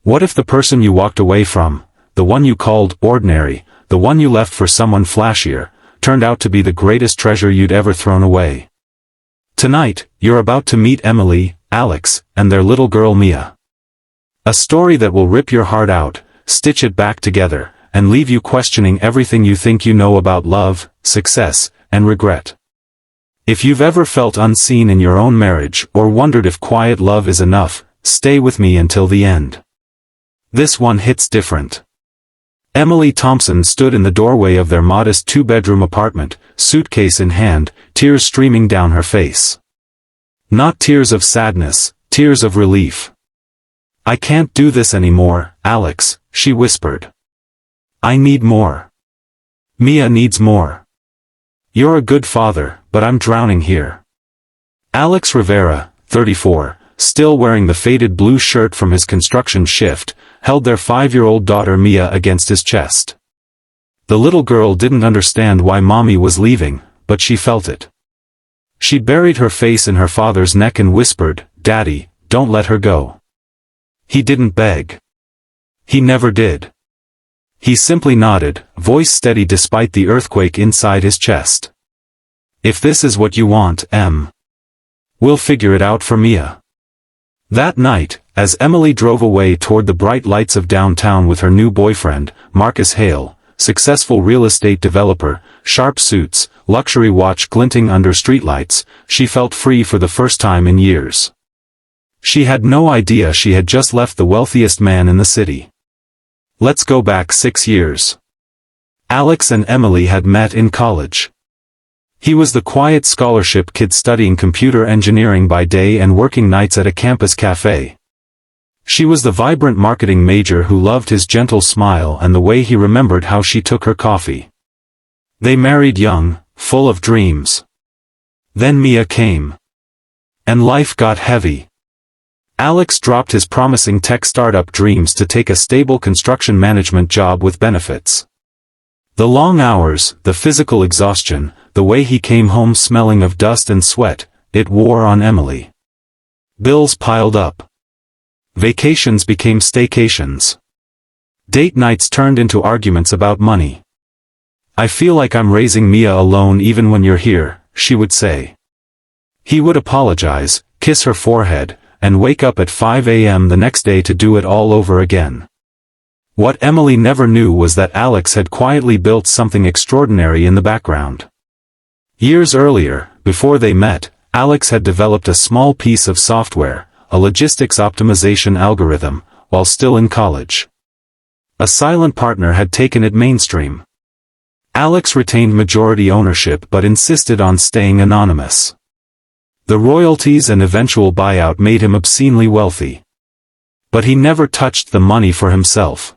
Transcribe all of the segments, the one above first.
What if the person you walked away from, the one you called ordinary, the one you left for someone flashier, turned out to be the greatest treasure you'd ever thrown away? Tonight, you're about to meet Emily, Alex, and their little girl Mia. A story that will rip your heart out, stitch it back together, and leave you questioning everything you think you know about love, success, and regret. If you've ever felt unseen in your own marriage or wondered if quiet love is enough, stay with me until the end. This one hits different. Emily Thompson stood in the doorway of their modest two-bedroom apartment, suitcase in hand, tears streaming down her face. Not tears of sadness, tears of relief. "I can't do this anymore, Alex," she whispered. "I need more. Mia needs more. You're a good father, but I'm drowning here." Alex Rivera, 34, still wearing the faded blue shirt from his construction shift, held their 5-year-old daughter Mia against his chest. The little girl didn't understand why mommy was leaving, but she felt it. She buried her face in her father's neck and whispered, "Daddy, don't let her go." He didn't beg. He never did. He simply nodded, voice steady despite the earthquake inside his chest. "If this is what you want, Em, we'll figure it out for Mia." That night, as Emily drove away toward the bright lights of downtown with her new boyfriend, Marcus Hale, successful real estate developer, sharp suits, luxury watch glinting under streetlights, she felt free for the first time in years. She had no idea she had just left the wealthiest man in the city. Let's go back 6 years. Alex and Emily had met in college. He was the quiet scholarship kid studying computer engineering by day and working nights at a campus cafe. She was the vibrant marketing major who loved his gentle smile and the way he remembered how she took her coffee. They married young, full of dreams. Then Mia came. And life got heavy. Alex dropped his promising tech startup dreams to take a stable construction management job with benefits. The long hours, the physical exhaustion, the way he came home smelling of dust and sweat, it wore on Emily. Bills piled up. Vacations became staycations. Date nights turned into arguments about money. "I feel like I'm raising Mia alone even when you're here," she would say. He would apologize, kiss her forehead, and wake up at 5 a.m. the next day to do it all over again. What Emily never knew was that Alex had quietly built something extraordinary in the background. Years earlier, before they met, Alex had developed a small piece of software, a logistics optimization algorithm, while still in college. A silent partner had taken it mainstream. Alex retained majority ownership but insisted on staying anonymous. The royalties and eventual buyout made him obscenely wealthy. But he never touched the money for himself.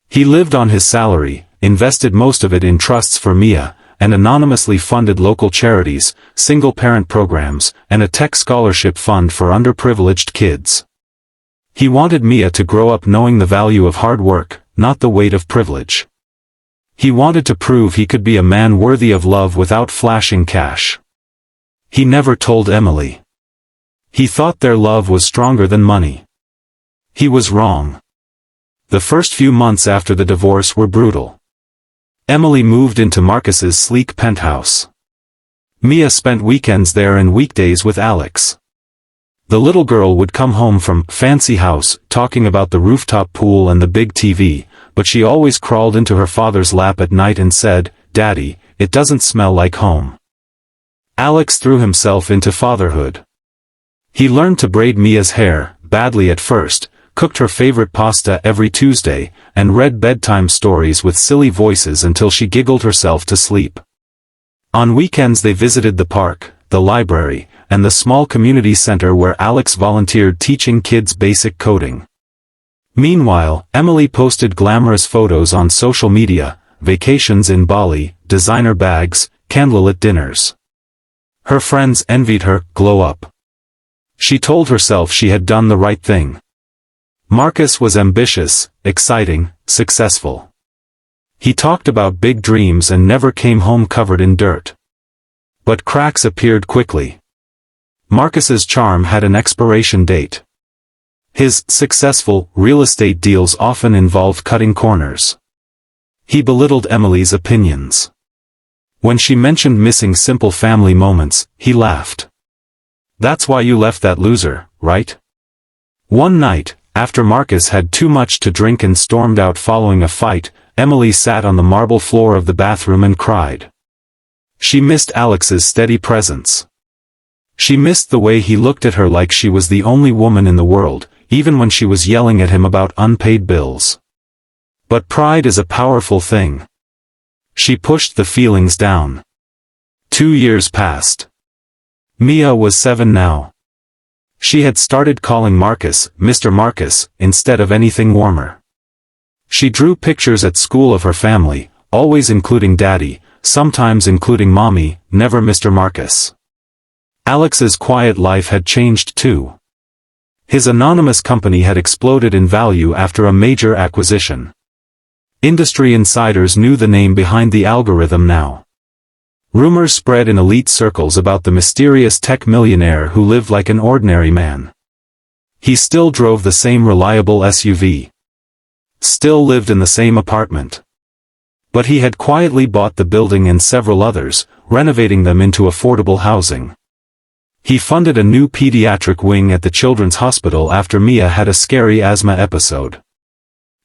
He lived on his salary, invested most of it in trusts for Mia, and anonymously funded local charities, single-parent programs, and a tech scholarship fund for underprivileged kids. He wanted Mia to grow up knowing the value of hard work, not the weight of privilege. He wanted to prove he could be a man worthy of love without flashing cash. He never told Emily. He thought their love was stronger than money. He was wrong. The first few months after the divorce were brutal. Emily moved into Marcus's sleek penthouse. Mia spent weekends there and weekdays with Alex. The little girl would come home from fancy house talking about the rooftop pool and the big TV, but she always crawled into her father's lap at night and said, "Daddy, it doesn't smell like home." Alex threw himself into fatherhood. He learned to braid Mia's hair, badly at first, cooked her favorite pasta every Tuesday, and read bedtime stories with silly voices until she giggled herself to sleep. On weekends they visited the park, the library, and the small community center where Alex volunteered teaching kids basic coding. Meanwhile, Emily posted glamorous photos on social media, vacations in Bali, designer bags, candlelit dinners. Her friends envied her glow up. She told herself she had done the right thing. Marcus was ambitious, exciting, successful. He talked about big dreams and never came home covered in dirt. But cracks appeared quickly. Marcus's charm had an expiration date. His successful real estate deals often involved cutting corners. He belittled Emily's opinions. When she mentioned missing simple family moments, he laughed. "That's why you left that loser, right?" One night, after Marcus had too much to drink and stormed out following a fight, Emily sat on the marble floor of the bathroom and cried. She missed Alex's steady presence. She missed the way he looked at her like she was the only woman in the world, even when she was yelling at him about unpaid bills. But pride is a powerful thing. She pushed the feelings down. 2 years passed. Mia was 7 now. She had started calling Marcus, Mr. Marcus, instead of anything warmer. She drew pictures at school of her family, always including Daddy, sometimes including Mommy, never Mr. Marcus. Alex's quiet life had changed too. His anonymous company had exploded in value after a major acquisition. Industry insiders knew the name behind the algorithm now. Rumors spread in elite circles about the mysterious tech millionaire who lived like an ordinary man. He still drove the same reliable SUV. Still lived in the same apartment. But he had quietly bought the building and several others, renovating them into affordable housing. He funded a new pediatric wing at the children's hospital after Mia had a scary asthma episode.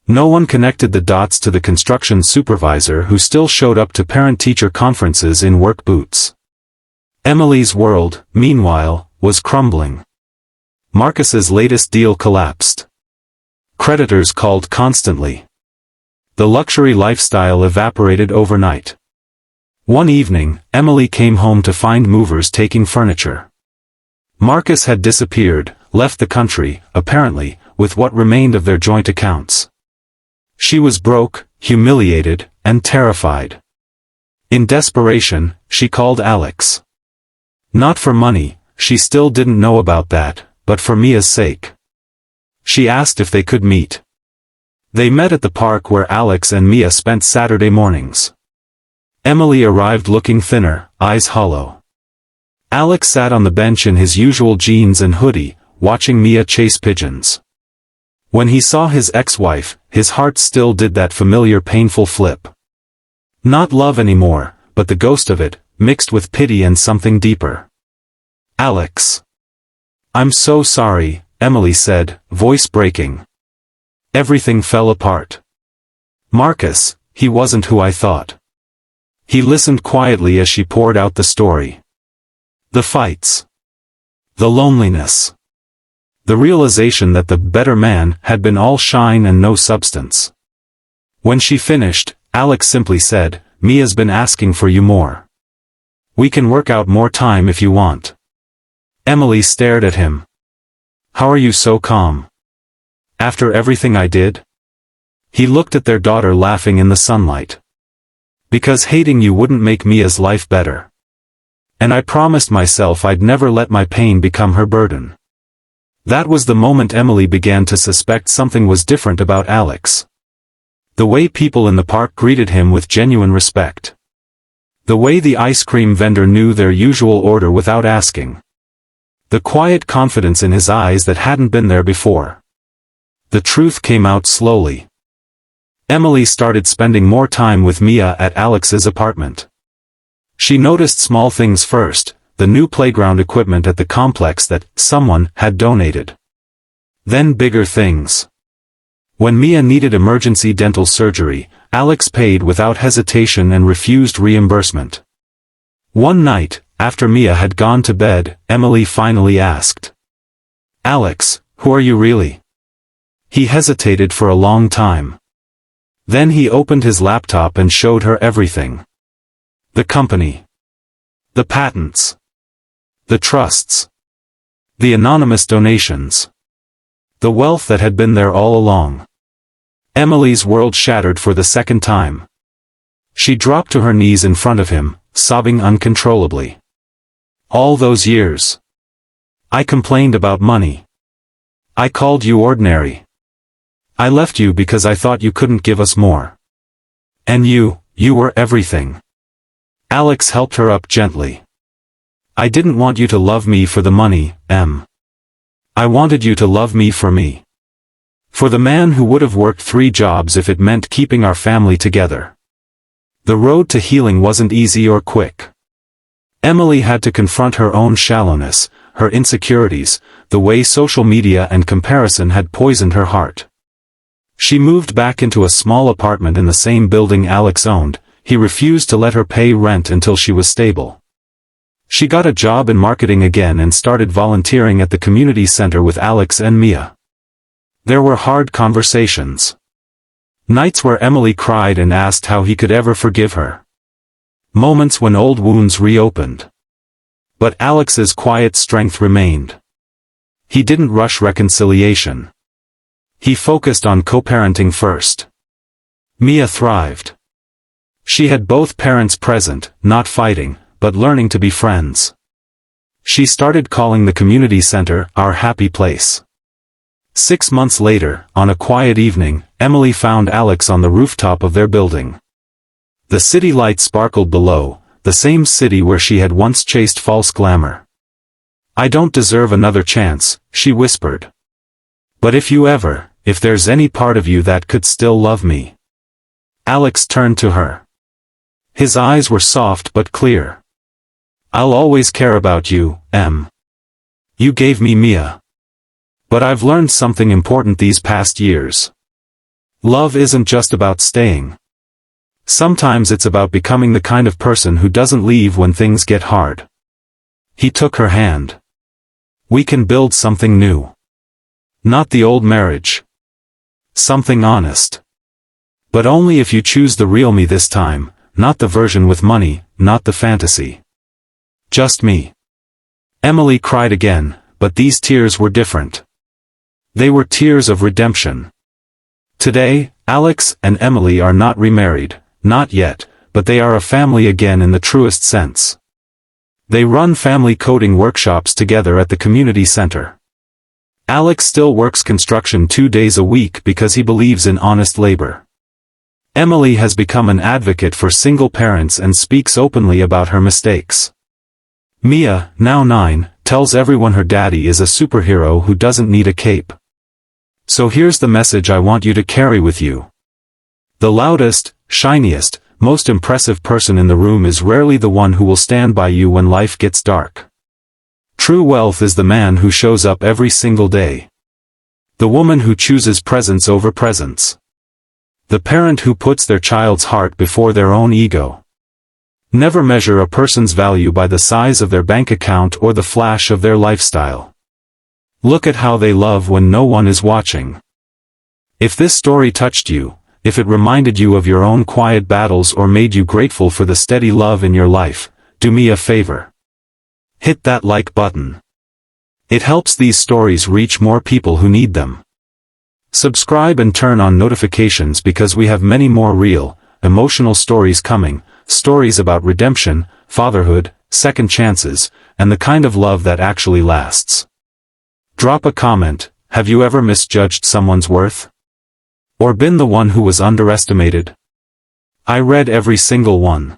No one connected the dots to the construction supervisor who still showed up to parent-teacher conferences in work boots. Emily's world, meanwhile, was crumbling. Marcus's latest deal collapsed. Creditors called constantly. The luxury lifestyle evaporated overnight. One evening, Emily came home to find movers taking furniture. Marcus had disappeared, left the country, apparently, with what remained of their joint accounts. She was broke, humiliated, and terrified. In desperation, she called Alex. Not for money, she still didn't know about that, but for Mia's sake. She asked if they could meet. They met at the park where Alex and Mia spent Saturday mornings. Emily arrived looking thinner, eyes hollow. Alex sat on the bench in his usual jeans and hoodie, watching Mia chase pigeons. When he saw his ex-wife, his heart still did that familiar painful flip. Not love anymore, but the ghost of it, mixed with pity and something deeper. "Alex. I'm so sorry," Emily said, voice breaking. Everything fell apart. "Marcus, he wasn't who I thought." He listened quietly as she poured out the story. The fights. The loneliness. The realization that the better man had been all shine and no substance. When she finished, Alex simply said, "Mia's been asking for you more. We can work out more time if you want." Emily stared at him. "How are you so calm? After everything I did?" He looked at their daughter laughing in the sunlight. "Because hating you wouldn't make Mia's life better. And I promised myself I'd never let my pain become her burden." That was the moment Emily began to suspect something was different about Alex. The way people in the park greeted him with genuine respect. The way the ice cream vendor knew their usual order without asking. The quiet confidence in his eyes that hadn't been there before. The truth came out slowly. Emily started spending more time with Mia at Alex's apartment. She noticed small things first, the new playground equipment at the complex that someone had donated. Then bigger things. When Mia needed emergency dental surgery, Alex paid without hesitation and refused reimbursement. One night, after Mia had gone to bed, Emily finally asked, "Alex, who are you really?" He hesitated for a long time. Then he opened his laptop and showed her everything. The company. The patents. The trusts. The anonymous donations. The wealth that had been there all along. Emily's world shattered for the second time. She dropped to her knees in front of him, sobbing uncontrollably. "All those years. I complained about money. I called you ordinary. I left you because I thought you couldn't give us more. And you were everything." Alex helped her up gently. "I didn't want you to love me for the money, Em. I wanted you to love me for me. For the man who would have worked 3 jobs if it meant keeping our family together. The road to healing wasn't easy or quick. Emily had to confront her own shallowness, her insecurities, the way social media and comparison had poisoned her heart. She moved back into a small apartment in the same building Alex owned. He refused to let her pay rent until she was stable. She got a job in marketing again and started volunteering at the community center with Alex and Mia. There were hard conversations. Nights where Emily cried and asked how he could ever forgive her. Moments when old wounds reopened. But Alex's quiet strength remained. He didn't rush reconciliation. He focused on co-parenting first. Mia thrived. She had both parents present, not fighting, but learning to be friends. She started calling the community center our happy place. 6 months later, on a quiet evening, Emily found Alex on the rooftop of their building. The city lights sparkled below, the same city where she had once chased false glamour. "I don't deserve another chance," she whispered. "But if there's any part of you that could still love me." Alex turned to her. His eyes were soft but clear. "I'll always care about you, Em. You gave me Mia. But I've learned something important these past years. Love isn't just about staying. Sometimes it's about becoming the kind of person who doesn't leave when things get hard." He took her hand. "We can build something new. Not the old marriage. Something honest. But only if you choose the real me this time, not the version with money, not the fantasy. Just me." Emily cried again, but these tears were different. They were tears of redemption. Today, Alex and Emily are not remarried, not yet, but they are a family again in the truest sense. They run family coding workshops together at the community center. Alex still works construction 2 days a week because he believes in honest labor. Emily has become an advocate for single parents and speaks openly about her mistakes. Mia, now 9, tells everyone her daddy is a superhero who doesn't need a cape. So here's the message I want you to carry with you. The loudest, shiniest, most impressive person in the room is rarely the one who will stand by you when life gets dark. True wealth is the man who shows up every single day. The woman who chooses presence over presence. The parent who puts their child's heart before their own ego. Never measure a person's value by the size of their bank account or the flash of their lifestyle. Look at how they love when no one is watching. If this story touched you, if it reminded you of your own quiet battles or made you grateful for the steady love in your life, do me a favor. Hit that like button. It helps these stories reach more people who need them. Subscribe and turn on notifications because we have many more real, emotional stories coming, stories about redemption, fatherhood, second chances, and the kind of love that actually lasts. Drop a comment. Have you ever misjudged someone's worth? Or been the one who was underestimated? I read every single one.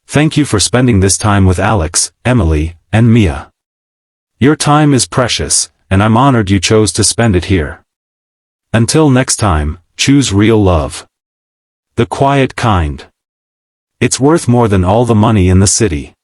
Thank you for spending this time with Alex, Emily, and Mia. Your time is precious, and I'm honored you chose to spend it here. Until next time, choose real love. The quiet kind. It's worth more than all the money in the city.